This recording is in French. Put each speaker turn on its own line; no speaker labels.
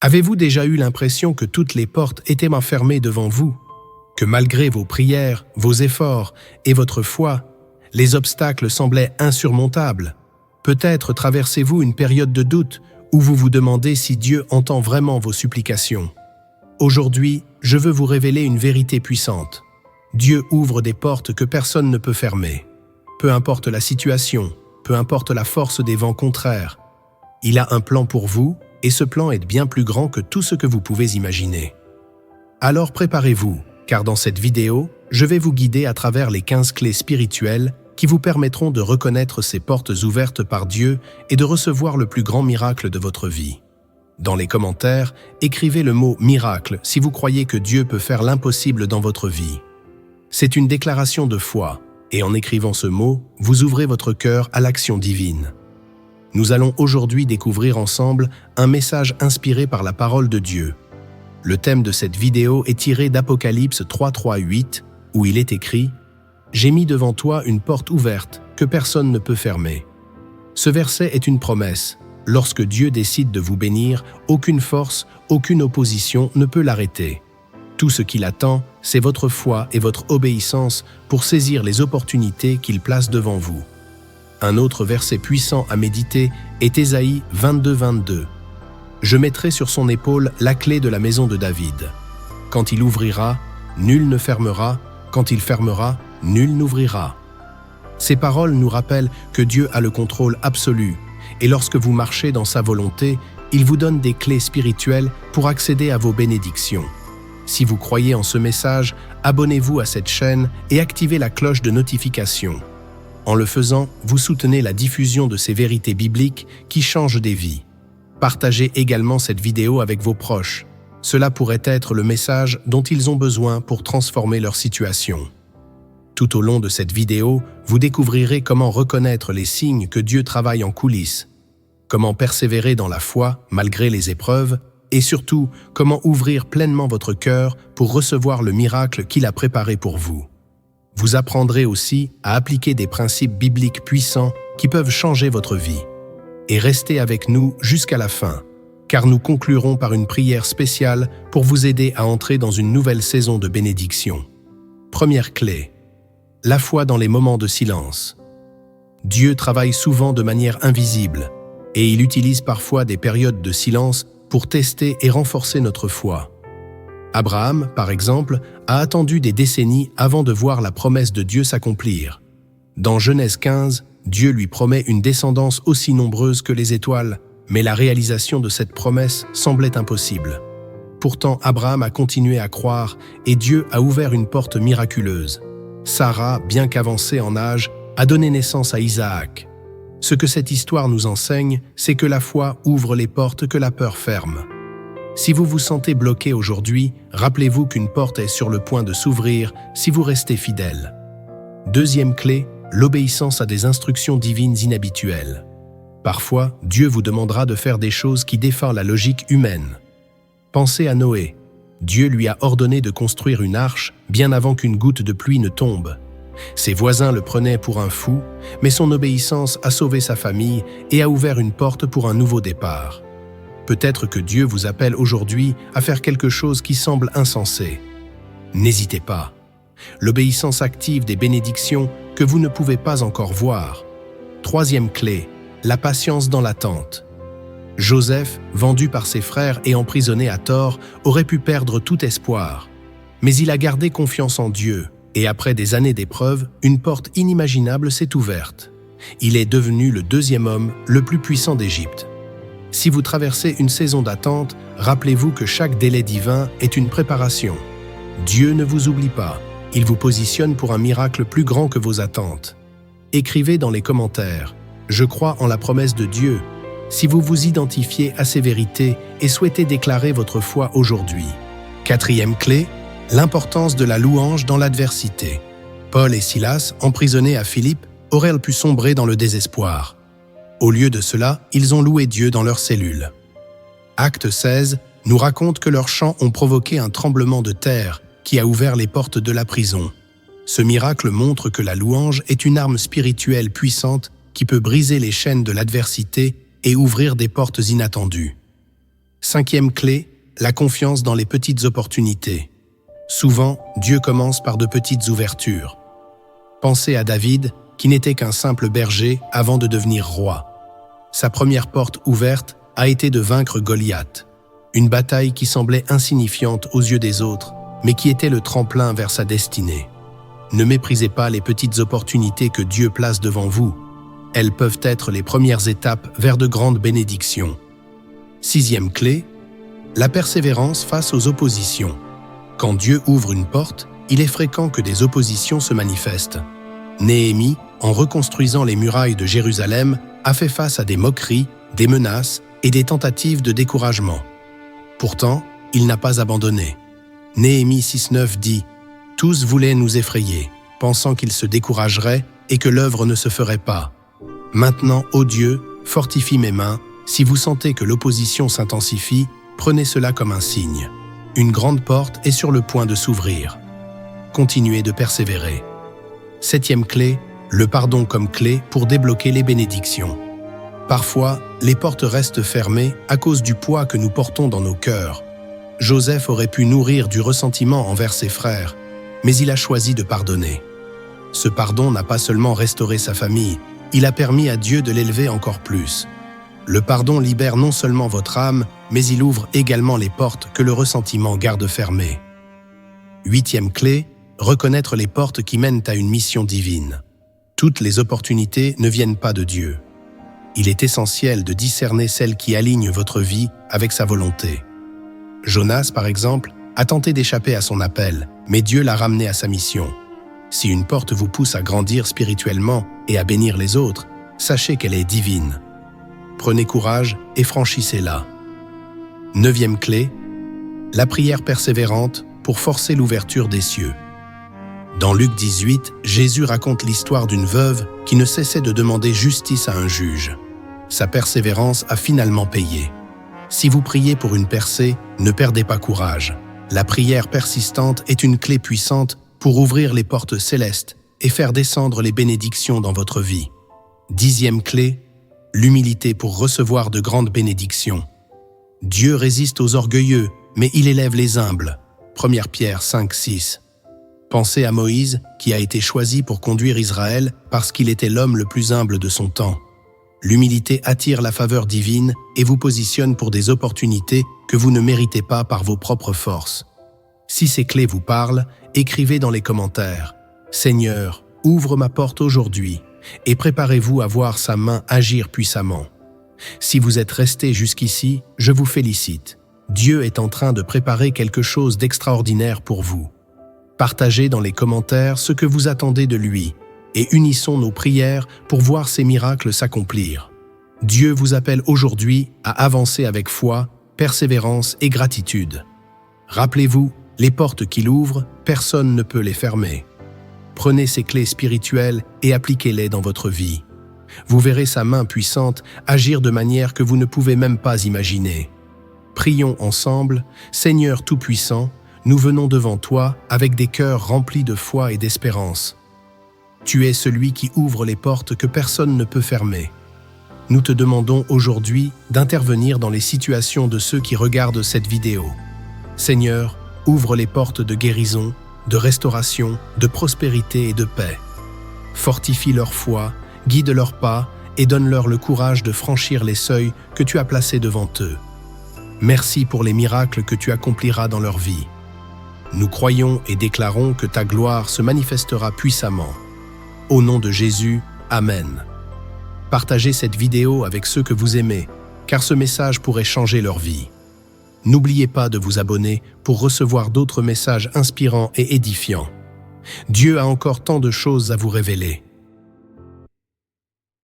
Avez-vous déjà eu l'impression que toutes les portes étaient enfermées devant vous? Que malgré vos prières, vos efforts et votre foi, les obstacles semblaient insurmontables? Peut-être traversez-vous une période de doute où vous vous demandez si Dieu entend vraiment vos supplications. Aujourd'hui, je veux vous révéler une vérité puissante. Dieu ouvre des portes que personne ne peut fermer. Peu importe la situation, peu importe la force des vents contraires, il a un plan pour vous et ce plan est bien plus grand que tout ce que vous pouvez imaginer. Alors préparez-vous, car dans cette vidéo, je vais vous guider à travers les 15 clés spirituelles qui vous permettront de reconnaître ces portes ouvertes par Dieu et de recevoir le plus grand miracle de votre vie. Dans les commentaires, écrivez le mot « miracle » si vous croyez que Dieu peut faire l'impossible dans votre vie. C'est une déclaration de foi, et en écrivant ce mot, vous ouvrez votre cœur à l'action divine. Nous allons aujourd'hui découvrir ensemble un message inspiré par la parole de Dieu. Le thème de cette vidéo est tiré d'Apocalypse 3:8, où il est écrit « J'ai mis devant toi une porte ouverte que personne ne peut fermer ». Ce verset est une promesse. Lorsque Dieu décide de vous bénir, aucune force, aucune opposition ne peut l'arrêter. Tout ce qu'il attend, c'est votre foi et votre obéissance pour saisir les opportunités qu'il place devant vous. Un autre verset puissant à méditer est Ésaïe 22:22. « Je mettrai sur son épaule la clé de la maison de David. Quand il ouvrira, nul ne fermera. Quand il fermera, nul n'ouvrira. » Ces paroles nous rappellent que Dieu a le contrôle absolu, et lorsque vous marchez dans sa volonté, il vous donne des clés spirituelles pour accéder à vos bénédictions. Si vous croyez en ce message, abonnez-vous à cette chaîne et activez la cloche de notification. En le faisant, vous soutenez la diffusion de ces vérités bibliques qui changent des vies. Partagez également cette vidéo avec vos proches. Cela pourrait être le message dont ils ont besoin pour transformer leur situation. Tout au long de cette vidéo, vous découvrirez comment reconnaître les signes que Dieu travaille en coulisses, comment persévérer dans la foi malgré les épreuves, et surtout, comment ouvrir pleinement votre cœur pour recevoir le miracle qu'il a préparé pour vous. Vous apprendrez aussi à appliquer des principes bibliques puissants qui peuvent changer votre vie. Et restez avec nous jusqu'à la fin, car nous conclurons par une prière spéciale pour vous aider à entrer dans une nouvelle saison de bénédiction. Première clé, la foi dans les moments de silence. Dieu travaille souvent de manière invisible, et il utilise parfois des périodes de silence pour tester et renforcer notre foi. Abraham, par exemple, a attendu des décennies avant de voir la promesse de Dieu s'accomplir. Dans Genèse 15, Dieu lui promet une descendance aussi nombreuse que les étoiles, mais la réalisation de cette promesse semblait impossible. Pourtant, Abraham a continué à croire et Dieu a ouvert une porte miraculeuse. Sarah, bien qu'avancée en âge, a donné naissance à Isaac. Ce que cette histoire nous enseigne, c'est que la foi ouvre les portes que la peur ferme. Si vous vous sentez bloqué aujourd'hui, rappelez-vous qu'une porte est sur le point de s'ouvrir si vous restez fidèle. Deuxième clé, l'obéissance à des instructions divines inhabituelles. Parfois, Dieu vous demandera de faire des choses qui défient la logique humaine. Pensez à Noé. Dieu lui a ordonné de construire une arche bien avant qu'une goutte de pluie ne tombe. Ses voisins le prenaient pour un fou, mais son obéissance a sauvé sa famille et a ouvert une porte pour un nouveau départ. Peut-être que Dieu vous appelle aujourd'hui à faire quelque chose qui semble insensé. N'hésitez pas. L'obéissance active des bénédictions que vous ne pouvez pas encore voir. Troisième clé, la patience dans l'attente. Joseph, vendu par ses frères et emprisonné à tort, aurait pu perdre tout espoir. Mais il a gardé confiance en Dieu, et après des années d'épreuves, une porte inimaginable s'est ouverte. Il est devenu le deuxième homme le plus puissant d'Égypte. Si vous traversez une saison d'attente, rappelez-vous que chaque délai divin est une préparation. Dieu ne vous oublie pas, il vous positionne pour un miracle plus grand que vos attentes. Écrivez dans les commentaires « Je crois en la promesse de Dieu » si vous vous identifiez à ces vérités et souhaitez déclarer votre foi aujourd'hui. Quatrième clé, l'importance de la louange dans l'adversité. Paul et Silas, emprisonnés à Philippe, auraient pu sombrer dans le désespoir. Au lieu de cela, ils ont loué Dieu dans leur cellule. Acte 16 nous raconte que leurs chants ont provoqué un tremblement de terre qui a ouvert les portes de la prison. Ce miracle montre que la louange est une arme spirituelle puissante qui peut briser les chaînes de l'adversité et ouvrir des portes inattendues. 5e clé, la confiance dans les petites opportunités. Souvent, Dieu commence par de petites ouvertures. Pensez à David, qui n'était qu'un simple berger avant de devenir roi. Sa première porte ouverte a été de vaincre Goliath, une bataille qui semblait insignifiante aux yeux des autres, mais qui était le tremplin vers sa destinée. Ne méprisez pas les petites opportunités que Dieu place devant vous. Elles peuvent être les premières étapes vers de grandes bénédictions. 6e clé, la persévérance face aux oppositions. Quand Dieu ouvre une porte, il est fréquent que des oppositions se manifestent. Néhémie, en reconstruisant les murailles de Jérusalem, a fait face à des moqueries, des menaces et des tentatives de découragement. Pourtant, il n'a pas abandonné. Néhémie 6,9 dit « Tous voulaient nous effrayer, pensant qu'ils se décourageraient et que l'œuvre ne se ferait pas. Maintenant, ô Dieu, fortifie mes mains. Si vous sentez que l'opposition s'intensifie, prenez cela comme un signe. Une grande porte est sur le point de s'ouvrir. Continuez de persévérer. 7e clé, le pardon comme clé pour débloquer les bénédictions. Parfois, les portes restent fermées à cause du poids que nous portons dans nos cœurs. Joseph aurait pu nourrir du ressentiment envers ses frères, mais il a choisi de pardonner. Ce pardon n'a pas seulement restauré sa famille, il a permis à Dieu de l'élever encore plus. Le pardon libère non seulement votre âme, mais il ouvre également les portes que le ressentiment garde fermées. 8e clé, reconnaître les portes qui mènent à une mission divine. Toutes les opportunités ne viennent pas de Dieu. Il est essentiel de discerner celles qui alignent votre vie avec sa volonté. Jonas, par exemple, a tenté d'échapper à son appel, mais Dieu l'a ramené à sa mission. Si une porte vous pousse à grandir spirituellement et à bénir les autres, sachez qu'elle est divine. Prenez courage et franchissez-la. 9e clé, la prière persévérante pour forcer l'ouverture des cieux. Dans Luc 18, Jésus raconte l'histoire d'une veuve qui ne cessait de demander justice à un juge. Sa persévérance a finalement payé. Si vous priez pour une percée, ne perdez pas courage. La prière persistante est une clé puissante pour ouvrir les portes célestes et faire descendre les bénédictions dans votre vie. 10e clé, l'humilité pour recevoir de grandes bénédictions. Dieu résiste aux orgueilleux, mais il élève les humbles. 1 Pierre 5,6. Pensez à Moïse, qui a été choisi pour conduire Israël parce qu'il était l'homme le plus humble de son temps. L'humilité attire la faveur divine et vous positionne pour des opportunités que vous ne méritez pas par vos propres forces. Si ces clés vous parlent, écrivez dans les commentaires « Seigneur, ouvre ma porte aujourd'hui » et préparez-vous à voir sa main agir puissamment. Si vous êtes resté jusqu'ici, je vous félicite. Dieu est en train de préparer quelque chose d'extraordinaire pour vous. Partagez dans les commentaires ce que vous attendez de lui et unissons nos prières pour voir ces miracles s'accomplir. Dieu vous appelle aujourd'hui à avancer avec foi, persévérance et gratitude. Rappelez-vous, les portes qu'il ouvre, personne ne peut les fermer. Prenez ces clés spirituelles et appliquez-les dans votre vie. Vous verrez sa main puissante agir de manière que vous ne pouvez même pas imaginer. Prions ensemble, Seigneur Tout-Puissant, nous venons devant toi avec des cœurs remplis de foi et d'espérance. Tu es celui qui ouvre les portes que personne ne peut fermer. Nous te demandons aujourd'hui d'intervenir dans les situations de ceux qui regardent cette vidéo. Seigneur, ouvre les portes de guérison, de restauration, de prospérité et de paix. Fortifie leur foi, guide leurs pas et donne-leur le courage de franchir les seuils que tu as placés devant eux. Merci pour les miracles que tu accompliras dans leur vie. Nous croyons et déclarons que ta gloire se manifestera puissamment. Au nom de Jésus, Amen. Partagez cette vidéo avec ceux que vous aimez, car ce message pourrait changer leur vie. N'oubliez pas de vous abonner pour recevoir d'autres messages inspirants et édifiants. Dieu a encore tant de choses à vous révéler.